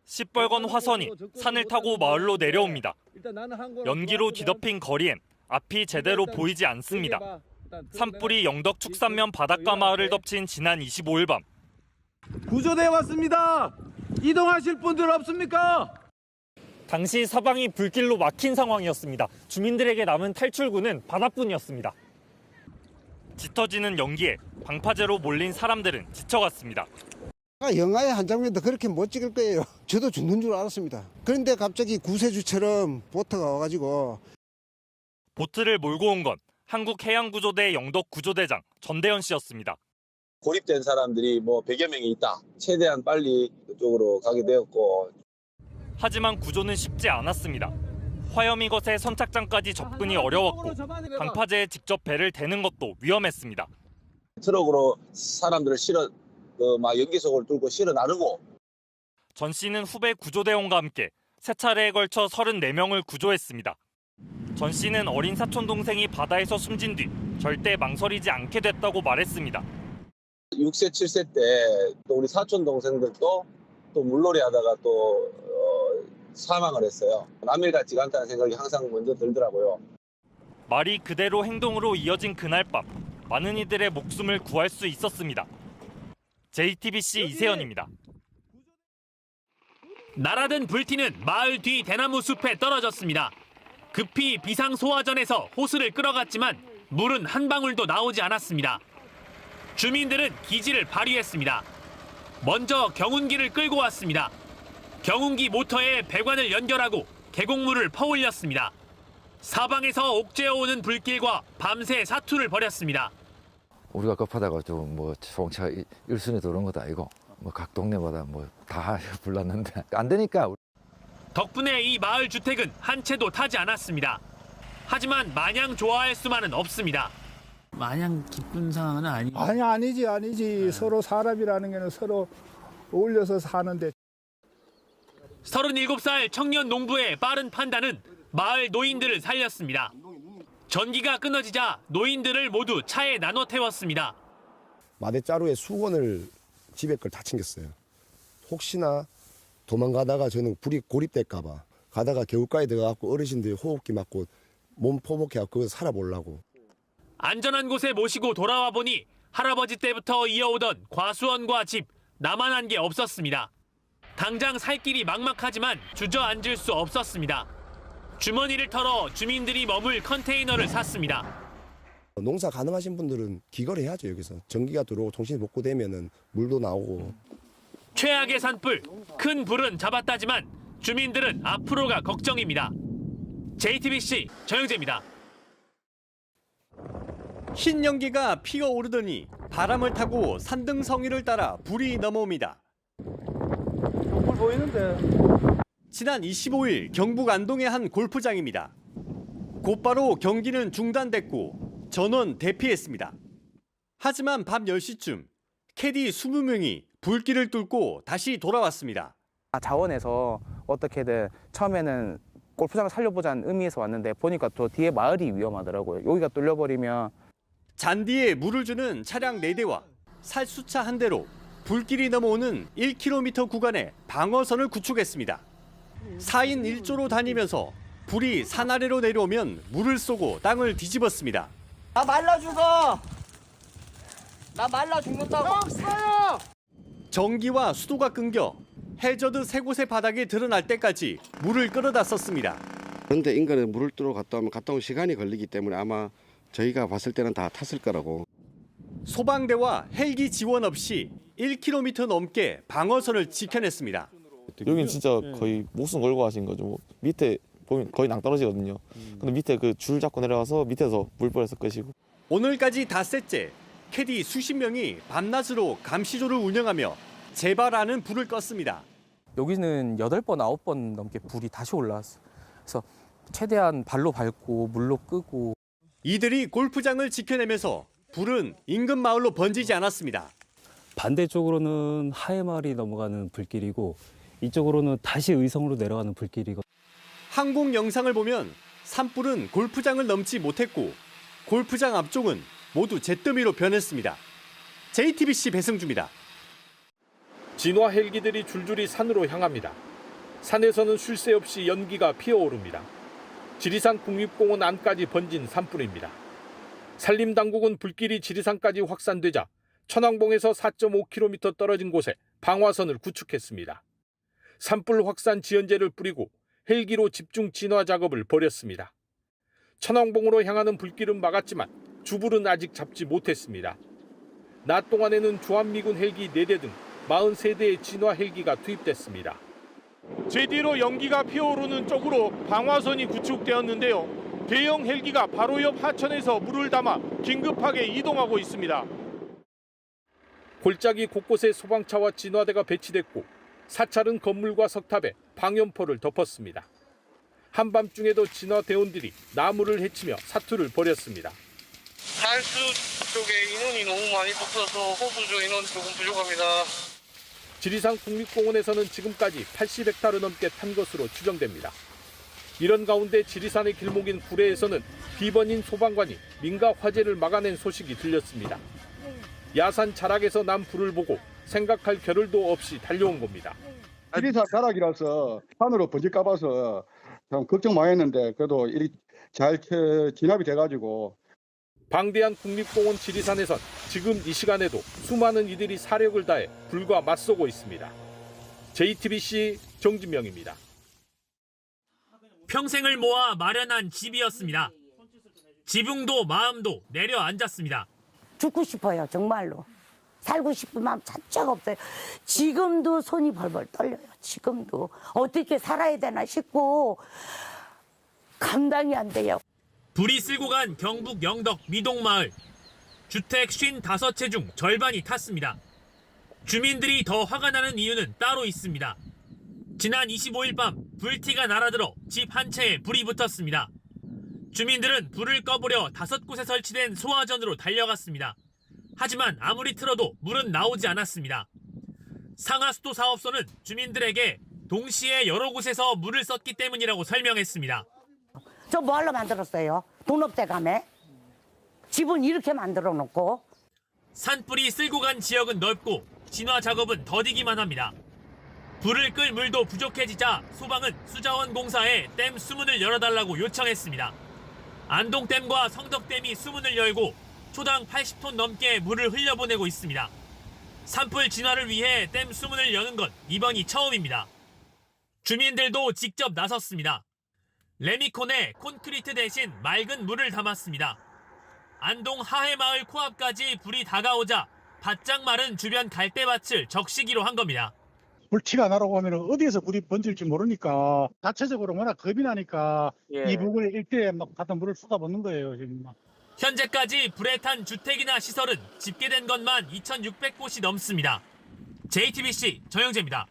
시뻘건 화선이 산을 타고 마을로 내려옵니다. 연기로 뒤덮인 거리엔 앞이 제대로 보이지 않습니다. 산불이 영덕 축산면 바닷가 마을을 덮친 지난 25일 밤. 구조대 왔습니다. 이동하실 분들 없습니까? 당시 사방이 불길로 막힌 상황이었습니다. 주민들에게 남은 탈출구는 바다뿐이었습니다. 짙어지는 연기에 방파제로 몰린 사람들은 지쳐갔습니다. 영화의 한 장면도 그렇게 못 찍을 거예요. 저도 죽는 줄 알았습니다. 그런데 갑자기 구세주처럼 보트가 와가지고. 보트를 몰고 온 건 한국해양구조대 영덕 구조대장 전대현 씨였습니다. 고립된 사람들이 100여 명이 있다. 최대한 빨리 그쪽으로 가게 되었고. 하지만 구조는 쉽지 않았습니다. 화염이 거세 선착장까지 접근이 어려웠고 방파제에 직접 배를 대는 것도 위험했습니다. 트럭으로 사람들을 연기석을 뚫고 실어 나르고. 전 씨는 후배 구조대원과 함께 세 차례에 걸쳐 34명을 구조했습니다. 전 씨는 어린 사촌 동생이 바다에서 숨진 뒤 절대 망설이지 않게 됐다고 말했습니다. 6세, 7세 때 또 우리 사촌 동생들도 또 물놀이 하다가 또 사망을 했어요. 남일 같지가 않다는 생각이 항상 먼저 들더라고요. 말이 그대로 행동으로 이어진 그날 밤 많은 이들의 목숨을 구할 수 있었습니다. JTBC 이세연입니다. 날아든 불티는 마을 뒤 대나무 숲에 떨어졌습니다. 급히 비상소화전에서 호스를 끌어갔지만 물은 한 방울도 나오지 않았습니다. 주민들은 기지를 발휘했습니다. 먼저 경운기를 끌고 왔습니다. 경운기 모터에 배관을 연결하고 계곡물을 퍼올렸습니다. 사방에서 옥죄어오는 불길과 밤새 사투를 벌였습니다. 우리가 급하다고 좀 소방차 1순위 들어온 것도 아니고 각 동네마다 다 불났는데 안 되니까. 덕분에 이 마을 주택은 한 채도 타지 않았습니다. 하지만 마냥 좋아할 수만은 없습니다. 마냥 기쁜 상황은 아니고. 아니지. 네. 서로 사람이라는 게는 서로 어울려서 사는데. 37살 청년 농부의 빠른 판단은 마을 노인들을 살렸습니다. 전기가 끊어지자 노인들을 모두 차에 나눠 태웠습니다. 마대자루에 수건을 집에 걸 다 챙겼어요. 혹시나 도망가다가 저는 불이 고립될까 봐. 가다가 개울가에 들어가고 어르신들이 호흡기 맞고 몸 포복해갖고 거기서 살아보려고. 안전한 곳에 모시고 돌아와 보니 할아버지 때부터 이어오던 과수원과 집, 남아난 게 없었습니다. 당장 살 길이 막막하지만 주저앉을 수 없었습니다. 주머니를 털어 주민들이 머물 컨테이너를 샀습니다. 농사 가능하신 분들은 기거를 해야죠. 여기서 전기가 들어오고 통신이 복구되면은 물도 나오고. 최악의 산불, 큰 불은 잡았다지만 주민들은 앞으로가 걱정입니다. JTBC 정영재입니다. 흰 연기가 피어오르더니 바람을 타고 산등성이를 따라 불이 넘어옵니다. 불 보이는데. 지난 25일 경북 안동의 한 골프장입니다. 곧바로 경기는 중단됐고 전원 대피했습니다. 하지만 밤 10시쯤 캐디 20명이 불길을 뚫고 다시 돌아왔습니다. 자원에서 어떻게든 처음에는 골프장을 살려보자는 의미에서 왔는데 보니까 또 뒤에 마을이 위험하더라고요. 여기가 뚫려버리면. 잔디에 물을 주는 차량 4대와 살수차 1대로 불길이 넘어오는 1km 구간에 방어선을 구축했습니다. 4인 1조로 다니면서 불이 산 아래로 내려오면 물을 쏘고 땅을 뒤집었습니다. 나 말라 죽어. 나 말라 죽는다고. 전기와 수도가 끊겨 해저드 세 곳의 바닥이 드러날 때까지 물을 끌어다 썼습니다. 그런데 인간은 물을 뚫어 갔다 온 시간이 걸리기 때문에 아마 저희가 봤을 때는 다 탔을 거라고. 소방대와 헬기 지원 없이 1km 넘게 방어선을 지켜냈습니다. 여긴 진짜 거의 목숨 걸고 하신 거죠. 밑에 보면 거의 낭떠러지거든요. 근데 밑에 그 줄 잡고 내려가서 밑에서 물 뿌려서 끄시고. 오늘까지 닷새째 캐디 수십 명이 밤낮으로 감시조를 운영하며 재발하는 불을 껐습니다. 여기는 8번, 9번 넘게 불이 다시 올라왔어요. 그래서 최대한 발로 밟고 물로 끄고. 이들이 골프장을 지켜내면서 불은 인근 마을로 번지지 않았습니다. 반대쪽으로는 하회마을이 넘어가는 불길이고 이쪽으로는 다시 의성으로 내려가는 불길이고. 항공 영상을 보면 산불은 골프장을 넘지 못했고 골프장 앞쪽은 모두 잿더미로 변했습니다. JTBC 배승주입니다. 진화 헬기들이 줄줄이 산으로 향합니다. 산에서는 쉴 새 없이 연기가 피어오릅니다. 지리산 국립공원 안까지 번진 산불입니다. 산림당국은 불길이 지리산까지 확산되자 천왕봉에서 4.5km 떨어진 곳에 방화선을 구축했습니다. 산불 확산 지연제를 뿌리고 헬기로 집중 진화 작업을 벌였습니다. 천왕봉으로 향하는 불길은 막았지만 주불은 아직 잡지 못했습니다. 낮 동안에는 주한미군 헬기 4대 등 43대의 진화 헬기가 투입됐습니다. 제 뒤로 연기가 피어오르는 쪽으로 방화선이 구축되었는데요. 대형 헬기가 바로 옆 하천에서 물을 담아 긴급하게 이동하고 있습니다. 골짜기 곳곳에 소방차와 진화대가 배치됐고 사찰은 건물과 석탑에 방염포를 덮었습니다. 한밤중에도 진화대원들이 나무를 헤치며 사투를 벌였습니다. 산수 쪽에 인원이 너무 많이 붙어서 호수조 인원 조금 부족합니다. 지리산 국립공원에서는 지금까지 80헥타르 넘게 탄 것으로 추정됩니다. 이런 가운데 지리산의 길목인 구례에서는 비번인 소방관이 민가 화재를 막아낸 소식이 들렸습니다. 야산 자락에서 난 불을 보고 생각할 겨를도 없이 달려온 겁니다. 지리산 자락이라서 산으로 번질까 봐서 좀 걱정 많이 했는데 그래도 잘 진압이 돼가지고. 방대한 국립공원 지리산에선 지금 이 시간에도 수많은 이들이 사력을 다해 불과 맞서고 있습니다. JTBC 정진명입니다. 평생을 모아 마련한 집이었습니다. 지붕도 마음도 내려앉았습니다. 죽고 싶어요, 정말로. 살고 싶은 마음 자체가 없어요. 지금도 손이 벌벌 떨려요. 지금도. 어떻게 살아야 되나 싶고 감당이 안 돼요. 불이 쓸고 간 경북 영덕 미동마을. 주택 55채 중 절반이 탔습니다. 주민들이 더 화가 나는 이유는 따로 있습니다. 지난 25일 밤 불티가 날아들어 집 한 채에 불이 붙었습니다. 주민들은 불을 꺼보려 5곳에 설치된 소화전으로 달려갔습니다. 하지만 아무리 틀어도 물은 나오지 않았습니다. 상하수도 사업소는 주민들에게 동시에 여러 곳에서 물을 썼기 때문이라고 설명했습니다. 저 뭐하러 만들었어요? 돈 없대 가매? 집은 이렇게 만들어 놓고. 산불이 쓸고 간 지역은 넓고 진화 작업은 더디기만 합니다. 불을 끌 물도 부족해지자 소방은 수자원공사에 댐 수문을 열어달라고 요청했습니다. 안동댐과 성덕댐이 수문을 열고 초당 80톤 넘게 물을 흘려보내고 있습니다. 산불 진화를 위해 댐 수문을 여는 건 이번이 처음입니다. 주민들도 직접 나섰습니다. 레미콘에 콘크리트 대신 맑은 물을 담았습니다. 안동 하해마을 코앞까지 불이 다가오자 바짝 마른 주변 갈대밭을 적시기로 한 겁니다. 불티가 나라고 하면 어디에서 불이 번질지 모르니까 자체적으로 워낙 겁이 나니까 이 부근에 일대에 막 갖다 물을 쏟아붓는 거예요, 지금. 현재까지 불에 탄 주택이나 시설은 집계된 것만 2,600곳이 넘습니다. JTBC 정영재입니다.